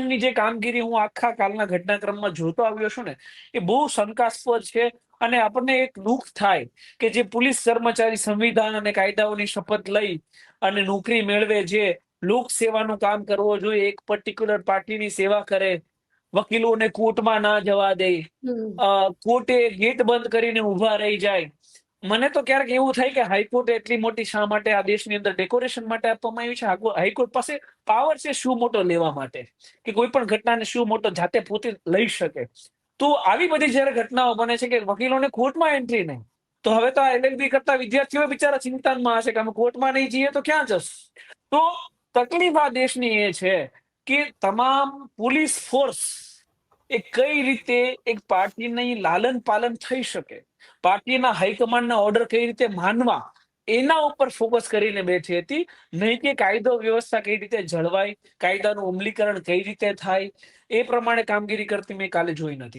ની જે કામગીરી હું આખા કાલના ઘટનાક્રમમાં જોતો આવ્યો છું ને, એ બહુ શંકાસ્પદ છે. અને આપણને એક દુઃખ થાય કે જે પોલીસ કર્મચારી સંવિધાન અને કાયદાઓની શપથ લઈ અને નોકરી મેળવે, જે લોક સેવાનું કામ કરવો જોઈએ, એક પર્ટિક્યુલર પાર્ટીની સેવા કરે, વકીલોને કોર્ટમાં ના જવા દે, હમ. કોર્ટે ગેટ બંધ કરીને ઉભા રહી જાય. મને તો ક્યારેક એવું થાય કે હાઈકોર્ટ એટલી મોટી શા માટે આ દેશની અંદર ડેકોરેશન માટે આપવામાં આવી છે? હાઈકોર્ટ પાસે પાવર છે શું મોટો લેવા માટે, કે કોઈ પણ ઘટનાને શું મોટો જાતે પોતે લઈ શકે? તો આવી બધી જયારે ઘટનાઓ બને છે કે વકીલોને કોર્ટમાં એન્ટ્રી નહીં, તો હવે તો આ LLB કરતા વિદ્યાર્થીઓ બિચારા ચિંતામાં હશે કે અમે કોર્ટમાં નહીં જઈએ તો ક્યાં જશ. તો તકલીફ આ દેશની એ છે કે તમામ પોલીસ ફોર્સ એ કઈ રીતે એક પાર્ટીની લાલન પાલન થઈ શકે, પાર્ટીના હાઈકમાન્ડના ઓર્ડર કઈ રીતે માનવા, એના ઉપર ફોકસ કરીને બેઠી હતી. નહીં કે કાયદો વ્યવસ્થા કઈ રીતે જળવાય, કાયદાનું અમલીકરણ કઈ રીતે થાય, એ પ્રમાણે કામગીરી કરતી મેં કાલે જોઈ નથી.